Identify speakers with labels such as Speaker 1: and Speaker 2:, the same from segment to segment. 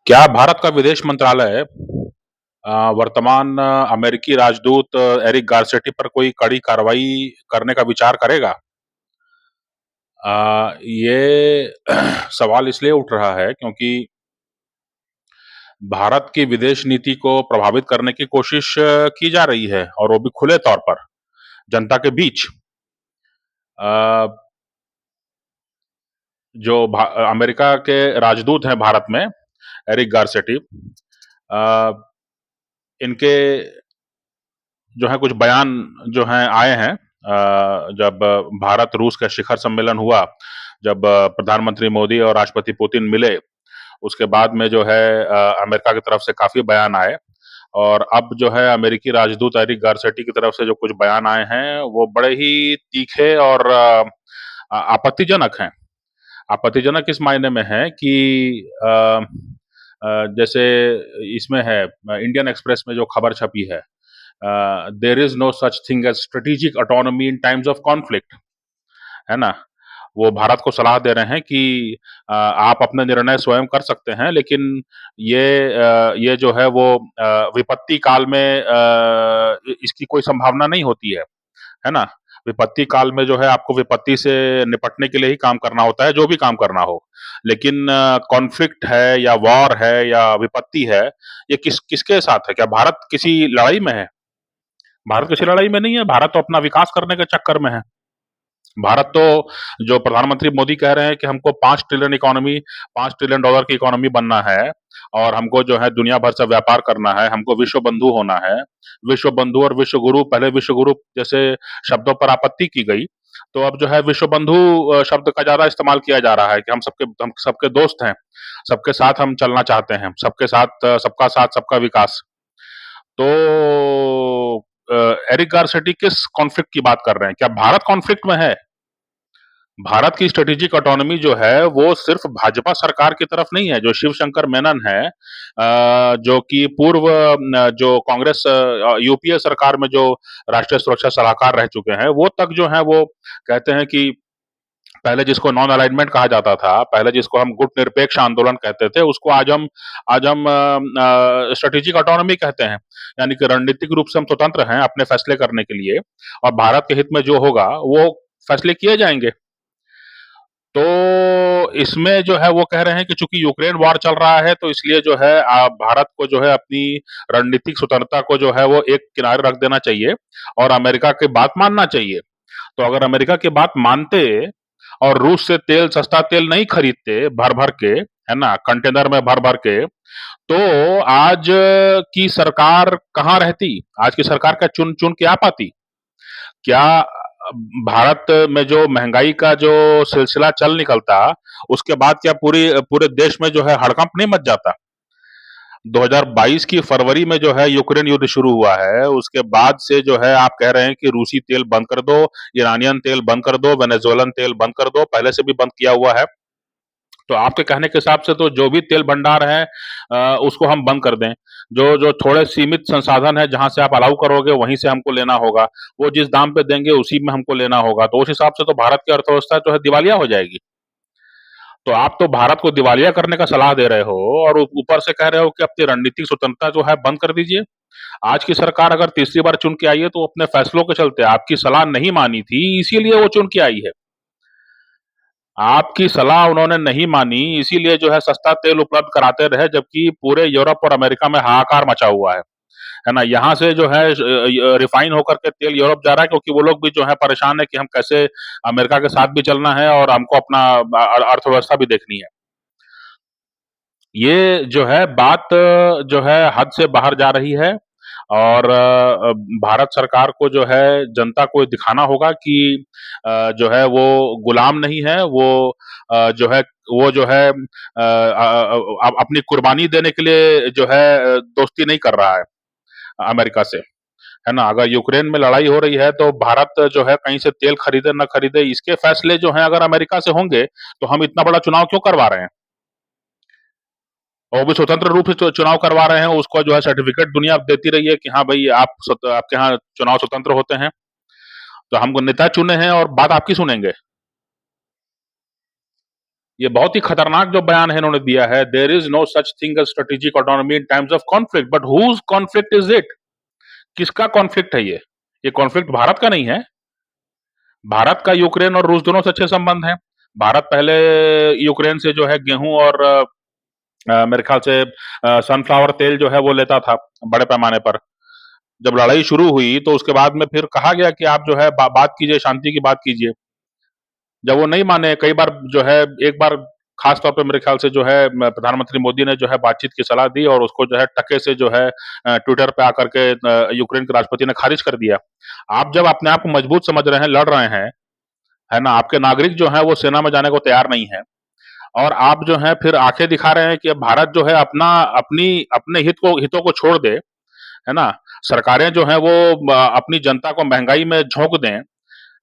Speaker 1: क्या भारत का विदेश मंत्रालय वर्तमान अमेरिकी राजदूत एरिक गारसेटी पर कोई कड़ी कार्रवाई करने का विचार करेगा? ये सवाल इसलिए उठ रहा है क्योंकि भारत की विदेश नीति को प्रभावित करने की कोशिश की जा रही है और वो भी खुले तौर पर, जनता के बीच। अ, जो अमेरिका के राजदूत हैं भारत में, एरिक गारसेटी, अ, इनके जो है कुछ बयान जो हैं आए हैं जब भारत रूस का शिखर सम्मेलन हुआ, जब प्रधानमंत्री मोदी और राष्ट्रपति पुतिन मिले, उसके बाद में जो है अमेरिका की तरफ से काफी बयान आए और अब जो है अमेरिकी राजदूत एरिक गारसेटी की तरफ से जो कुछ बयान आए हैं वो बड़े ही तीखे और आपत्तिजनक हैं। आपत्तिजनक इस मायने में है कि जैसे इसमें है इंडियन एक्सप्रेस में जो खबर छपी है, there is no such thing as strategic autonomy in times of conflict, है ना? वो भारत को सलाह दे रहे हैं कि आप अपने निर्णय स्वयं कर सकते हैं, लेकिन ये जो है वो विपत्ति काल में इसकी कोई संभावना नहीं होती है ना? विपत्ति काल में जो है आपको विपत्ति से निपटने के लिए ही काम करना होता है, जो भी काम करना हो। लेकिन कॉन्फ्लिक्ट है या वॉर है या विपत्ति है, ये किसके साथ है? क्या भारत किसी लड़ाई में है? भारत किसी लड़ाई में नहीं है, भारत तो अपना विकास करने के चक्कर में है। भारत तो जो प्रधानमंत्री मोदी कह रहे हैं कि हमको 5 ट्रिलियन इकोनॉमी, 5 ट्रिलियन डॉलर की इकोनॉमी बनना है और हमको जो है दुनिया भर से व्यापार करना है, हमको विश्व बंधु होना है। विश्व बंधु और विश्व गुरु, पहले विश्व गुरु जैसे शब्दों पर आपत्ति की गई, तो अब जो है विश्व बंधु शब्द का ज़्यादा इस्तेमाल किया जा रहा है कि हम सबके दोस्त हैं, सबके साथ हम चलना चाहते हैं, सबके साथ सबका साथ, सबका विकास। तो एरिक गारसेटी किस कॉन्फ्लिक्ट की बात कर रहे हैं? क्या भारत कॉन्फ्लिक्ट में है? भारत की स्ट्रेटेजिक ऑटोनॉमी जो है वो सिर्फ भाजपा सरकार की तरफ नहीं है। जो शिव शंकर मेनन है, जो कि पूर्व जो कांग्रेस यूपीए सरकार में जो राष्ट्रीय सुरक्षा सलाहकार रह चुके हैं, वो तक जो है वो कहते हैं कि पहले जिसको नॉन अलाइनमेंट कहा जाता था, पहले जिसको हम गुट निरपेक्ष आंदोलन कहते थे, उसको आज हम स्ट्रेटेजिक ऑटोनॉमी कहते हैं। यानी कि रणनीतिक रूप से हम स्वतंत्र हैं अपने फैसले करने के लिए और भारत के हित में जो होगा वो फैसले किए जाएंगे। तो इसमें जो है वो कह रहे हैं कि चूंकि यूक्रेन वॉर चल रहा है, तो इसलिए जो है भारत को जो है अपनी रणनीतिक स्वतंत्रता को जो है वो एक किनारे रख देना चाहिए और अमेरिका की बात मानना चाहिए। तो अगर अमेरिका की बात मानते और रूस से सस्ता तेल नहीं खरीदते भर भर के, है ना, कंटेनर में भर भर के, तो आज की सरकार कहाँ रहती? आज की सरकार क्या चुन चुन के आ पाती? क्या भारत में जो महंगाई का जो सिलसिला चल निकलता, उसके बाद क्या पूरे देश में जो है हड़कंप नहीं मच जाता? 2022 की फरवरी में जो है यूक्रेन युद्ध शुरू हुआ है, उसके बाद से जो है आप कह रहे हैं कि रूसी तेल बंद कर दो, ईरानियन तेल बंद कर दो, वेनेजुएलन तेल बंद कर दो, पहले से भी बंद किया हुआ है। तो आपके कहने के हिसाब से तो जो भी तेल भंडार है उसको हम बंद कर दें। जो जो थोड़े सीमित संसाधन है जहां से आप अलाउ करोगे वहीं से हमको लेना होगा। वो जिस दाम पे देंगे उसी में हमको लेना होगा। तो उस हिसाब से तो भारत की अर्थव्यवस्था जो है दिवालिया हो जाएगी। तो आप तो भारत को दिवालिया करने का सलाह दे रहे हो और ऊपर से कह रहे हो कि अपनी रणनीतिक स्वतंत्रता जो है बंद कर दीजिए। आज की सरकार अगर तीसरी बार चुन के आई है तो अपने फैसलों के चलते आपकी सलाह नहीं मानी थी, इसीलिए वो चुन के आई है। आपकी सलाह उन्होंने नहीं मानी, इसीलिए जो है सस्ता तेल उपलब्ध कराते रहे, जबकि पूरे यूरोप और अमेरिका में हाहाकार मचा हुआ है ना? यहाँ से जो है रिफाइन होकर के तेल यूरोप जा रहा है क्योंकि वो लोग भी जो है परेशान है कि हम कैसे अमेरिका के साथ भी चलना है और हमको अपना अर्थव्यवस्था भी देखनी है। ये जो है बात जो है हद से बाहर जा रही है और भारत सरकार को जो है जनता को दिखाना होगा कि जो है वो गुलाम नहीं है, जो है वो जो है अपनी कुर्बानी देने के लिए जो है दोस्ती नहीं कर रहा है अमेरिका से, है ना? अगर यूक्रेन में लड़ाई हो रही है तो भारत जो है कहीं से तेल खरीदे ना खरीदे, इसके फैसले जो हैं अगर अमेरिका से होंगे, तो हम इतना बड़ा चुनाव क्यों करवा रहे हैं? और वो भी स्वतंत्र रूप से चुनाव करवा रहे हैं, उसको जो है सर्टिफिकेट दुनिया देती रही है कि हाँ भाई आपके यहाँ चुनाव स्वतंत्र होते हैं। तो हमको नेता चुने हैं और बात आपकी सुनेंगे। ये बहुत ही खतरनाक जो बयान है इन्होंने दिया है, there is no such thing as strategic autonomy in times of conflict, but whose conflict is it? किसका कॉन्फ्लिक्ट है ये कॉन्फ्लिक्ट भारत का नहीं है। भारत का यूक्रेन और रूस दोनों से अच्छे संबंध हैं। भारत पहले यूक्रेन से जो है गेहूं और मेरे ख्याल से सनफ्लावर तेल जो है वो लेता था बड़े पैमाने पर। जब लड़ाई शुरू हुई तो उसके बाद में फिर कहा गया कि आप जो है बात कीजिए, शांति की बात कीजिए। जब वो नहीं माने, कई बार जो है, एक बार खास तौर पे मेरे ख्याल से जो है प्रधानमंत्री मोदी ने जो है बातचीत की सलाह दी और उसको जो है टके से जो है ट्विटर पे आकर के यूक्रेन के राष्ट्रपति ने खारिज कर दिया। आप जब अपने आप को मजबूत समझ रहे हैं, लड़ रहे हैं, है ना, आपके नागरिक जो है वो सेना में जाने को तैयार नहीं है और आप जो है फिर आंखें दिखा रहे हैं कि अब भारत जो है अपने हितों को छोड़ दे, है ना, सरकारें जो है वो अपनी जनता को महंगाई में झोंक दें,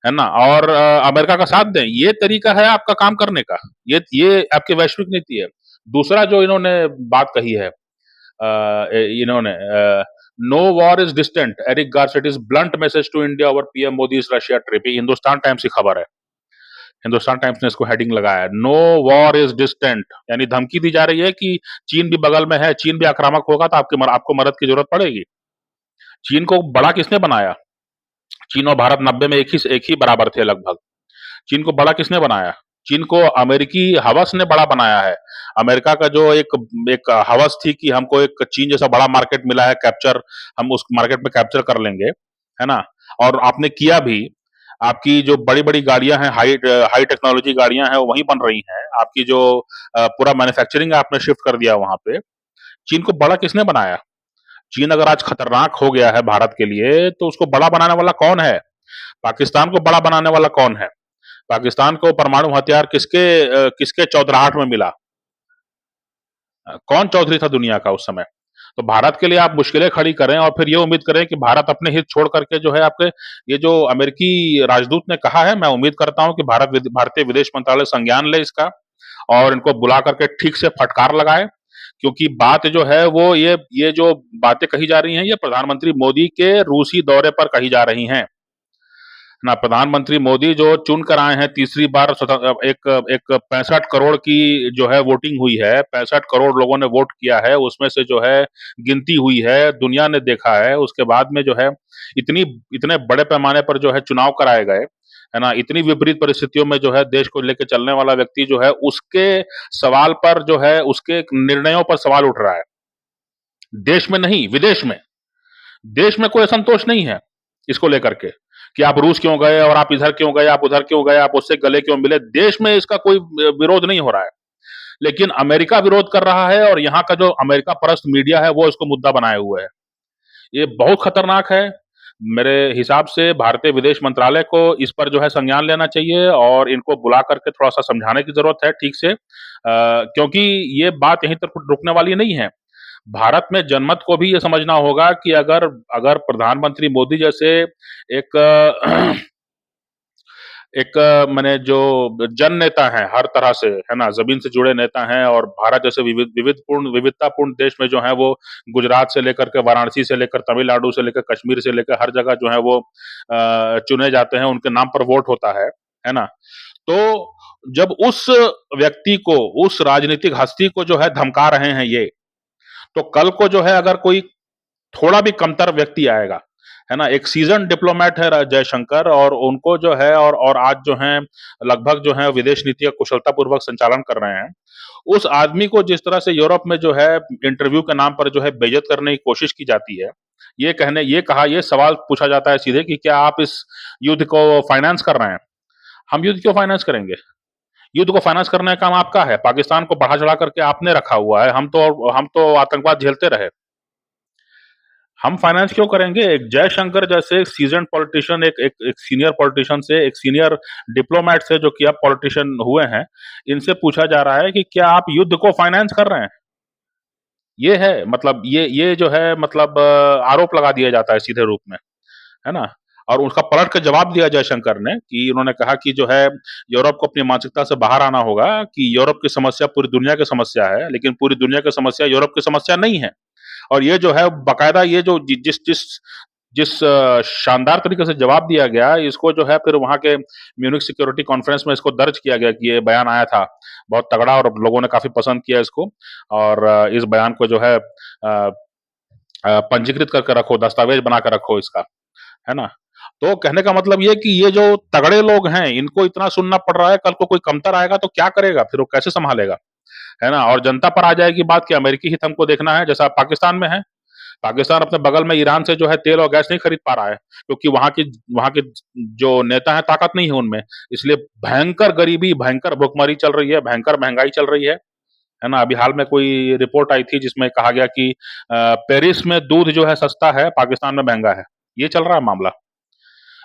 Speaker 1: है ना, और अमेरिका का साथ दें। ये तरीका है आपका काम करने का। ये आपकी वैश्विक नीति है। दूसरा जो इन्होंने बात कही है, इन्होंने no war is distant, Eric Garcetti's blunt message to India over PM Modi's Russia trip. Hindustan Times की खबर है। हिंदुस्तान टाइम्स ने इसको हेडिंग लगाया है, नो वॉर इज डिस्टेंट, यानी धमकी दी जा रही है कि चीन भी बगल में है, चीन भी आक्रामक होगा तो आपको मदद की जरूरत पड़ेगी। चीन को बड़ा किसने बनाया? चीन और भारत 90 में एक ही बराबर थे लगभग। चीन को बड़ा किसने बनाया? चीन को अमेरिकी हवस ने बड़ा बनाया है। अमेरिका का जो एक एक हवस थी कि हमको एक चीन जैसा बड़ा मार्केट मिला है, कैप्चर, हम उस मार्केट में कैप्चर कर लेंगे, है ना, और आपने किया भी। आपकी जो बड़ी बड़ी गाड़ियां हैं, हाई टेक्नोलॉजी गाड़ियां हैं, वो वहीं बन रही हैं। आपकी जो पूरा मैन्युफैक्चरिंग आपने शिफ्ट कर दिया वहां पे। चीन को बड़ा किसने बनाया? चीन अगर आज खतरनाक हो गया है भारत के लिए तो उसको बड़ा बनाने वाला कौन है? पाकिस्तान को बड़ा बनाने वाला कौन है? पाकिस्तान को परमाणु हथियार किसके चौधराहट में मिला? कौन चौधरी था दुनिया का उस समय? तो भारत के लिए आप मुश्किलें खड़ी करें और फिर ये उम्मीद करें कि भारत अपने हित छोड़ करके जो है आपके, ये जो अमेरिकी राजदूत ने कहा है, मैं उम्मीद करता हूं कि भारतीय विदेश मंत्रालय संज्ञान ले इसका और इनको बुला करके ठीक से फटकार लगाए। क्योंकि बात जो है वो ये जो बातें कही जा रही हैं, ये प्रधानमंत्री मोदी के रूसी दौरे पर कही जा रही हैं ना। प्रधानमंत्री मोदी जो चुन कर आए हैं तीसरी बार, एक एक 65 करोड़ की जो है वोटिंग हुई है, 65 करोड़ लोगों ने वोट किया है, उसमें से जो है गिनती हुई है, दुनिया ने देखा है। उसके बाद में जो है इतनी इतने बड़े पैमाने पर जो है चुनाव कराए गए, है ना, इतनी विपरीत परिस्थितियों में जो है देश को लेकर चलने वाला व्यक्ति जो है, उसके सवाल पर जो है, उसके निर्णयों पर सवाल उठ रहा है। देश में नहीं, विदेश में। देश में कोई असंतोष नहीं है इसको लेकर के कि आप रूस क्यों गए और आप इधर क्यों गए, आप उधर क्यों गए, आप उससे गले क्यों मिले। देश में इसका कोई विरोध नहीं हो रहा है, लेकिन अमेरिका विरोध कर रहा है और यहाँ का जो अमेरिका परस्त मीडिया है वो इसको मुद्दा बनाए हुए है। ये बहुत खतरनाक है। मेरे हिसाब से भारतीय विदेश मंत्रालय को इस पर जो है संज्ञान लेना चाहिए और इनको बुला करके थोड़ा सा समझाने की जरूरत है ठीक से, क्योंकि ये बात यहीं तक रुकने वाली नहीं है। भारत में जनमत को भी ये समझना होगा कि अगर अगर प्रधानमंत्री मोदी जैसे एक एक माने जो जन नेता हैं हर तरह से, है ना, जमीन से जुड़े नेता हैं और भारत जैसे विविधतापूर्ण देश में जो है वो गुजरात से लेकर के वाराणसी से लेकर तमिलनाडु से लेकर कश्मीर से लेकर हर जगह जो है वो चुने जाते हैं, उनके नाम पर वोट होता है ना। तो जब उस व्यक्ति को, उस राजनीतिक हस्ती को जो है धमका रहे हैं ये, तो कल को जो है अगर कोई थोड़ा भी कमतर व्यक्ति आएगा, है ना, एक सीजन डिप्लोमेट है जयशंकर, और उनको जो है और आज जो है लगभग जो है विदेश नीति का कुशलतापूर्वक संचालन कर रहे हैं। उस आदमी को जिस तरह से यूरोप में जो है इंटरव्यू के नाम पर जो है बेइज्जत करने की कोशिश की जाती है, ये सवाल पूछा जाता है सीधे कि क्या आप इस युद्ध को फाइनेंस कर रहे हैं? हम युद्ध क्यों फाइनेंस करेंगे? युद्ध को फाइनेंस करने का काम आपका है। पाकिस्तान को बढ़ा चढ़ा करके आपने रखा हुआ है। हम तो आतंकवाद झेलते रहे। हम फाइनेंस क्यों करेंगे? एक जयशंकर जैसे एक सीजन्ड पॉलिटिशियन, एक सीनियर पॉलिटिशियन से, एक सीनियर डिप्लोमेट से जो कि अब पॉलिटिशियन हुए हैं, इनसे पूछा जा रहा है कि क्या आप युद्ध को फाइनेंस कर रहे हैं? ये है मतलब, ये जो है मतलब आरोप लगा दिया जाता है सीधे रूप में, है ना? और उसका पलट के जवाब दिया जयशंकर ने कि उन्होंने कहा कि जो है यूरोप को अपनी मानसिकता से बाहर आना होगा कि यूरोप की समस्या पूरी दुनिया की समस्या है, लेकिन पूरी दुनिया की समस्या यूरोप की समस्या नहीं है। और ये जो है बाकायदा, ये जो जिस जिस जिस शानदार तरीके से जवाब दिया गया, इसको जो है फिर वहाँ के म्यूनिख सिक्योरिटी कॉन्फ्रेंस में इसको दर्ज किया गया कि ये बयान आया था, बहुत तगड़ा और लोगों ने काफ़ी पसंद किया इसको और इस बयान को जो है पंजीकृत करके रखो, दस्तावेज बना के रखो इसका, है ना? तो कहने का मतलब ये कि ये जो तगड़े लोग हैं, इनको इतना सुनना पड़ रहा है, कल को कोई कमतर आएगा तो क्या करेगा? फिर वो कैसे सँभालेगा? है ना? और जनता पर आ जाएगी बात कि अमेरिकी हित हमको देखना है, जैसा पाकिस्तान में है। पाकिस्तान अपने बगल में ईरान से जो है तेल और गैस नहीं खरीद पा रहा है, क्योंकि वहाँ के जो नेता हैं, ताकत नहीं है उनमें। इसलिए भयंकर गरीबी, भयंकर भुखमरी चल रही है, भयंकर महँगाई चल रही है ना? अभी हाल में कोई रिपोर्ट आई थी जिसमें कहा गया कि पेरिस में दूध जो है सस्ता है, पाकिस्तान में महँगा है। ये चल रहा है मामला।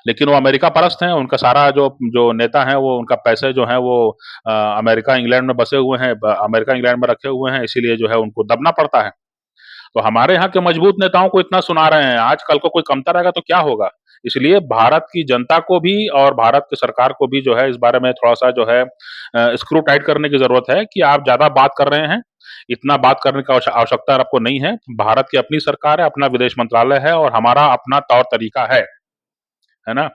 Speaker 1: लेकिन वो अमेरिका परस्त हैं, उनका सारा जो जो नेता हैं वो उनका पैसे जो हैं वो अमेरिका, इंग्लैंड में बसे हुए हैं, अमेरिका, इंग्लैंड में रखे हुए हैं, इसीलिए जो है उनको दबना पड़ता है। तो हमारे यहाँ के मजबूत नेताओं को इतना सुना रहे हैं, आज कल को कोई कमतर आएगा तो क्या होगा? इसलिए भारत की जनता को भी और भारत की सरकार को भी जो है इस बारे में थोड़ा-सा जो है स्क्रू टाइट करने की ज़रूरत है कि आप ज़्यादा बात कर रहे हैं, इतना बात करने की आवश्यकता आपको नहीं है। भारत की अपनी सरकार है, अपना विदेश मंत्रालय है और हमारा अपना तौर-तरीका है ना?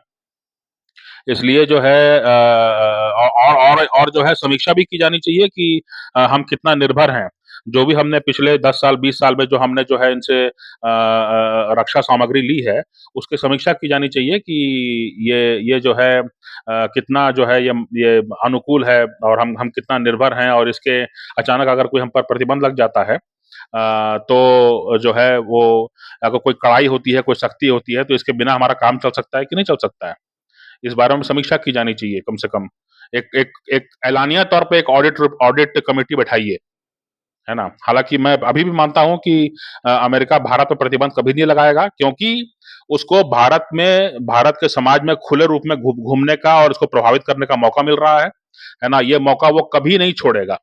Speaker 1: इसलिए जो है और जो है समीक्षा भी की जानी चाहिए कि हम कितना निर्भर हैं। जो भी हमने पिछले 10 साल, 20 साल में जो हमने जो है इनसे रक्षा सामग्री ली है, उसकी समीक्षा की जानी चाहिए कि ये जो है कितना जो है ये अनुकूल है और हम कितना निर्भर हैं और इसके अचानक अगर कोई हम पर प्रतिबंध लग जाता है तो जो है वो अगर कोई कड़ाई होती है, कोई सख्ती होती है, तो इसके बिना हमारा काम चल सकता है कि नहीं चल सकता है? इस बारे में समीक्षा की जानी चाहिए कम से कम। एक एक एक एलानिया तौर पे एक ऑडिट कमिटी बैठाइए, है ना? हालाँकि मैं अभी भी मानता हूँ कि अमेरिका भारत पे प्रतिबंध कभी नहीं लगाएगा क्योंकि उसको भारत के समाज में खुले रूप में घूमने का और उसको प्रभावित करने का मौका मिल रहा है ना? ये मौका वो कभी नहीं छोड़ेगा।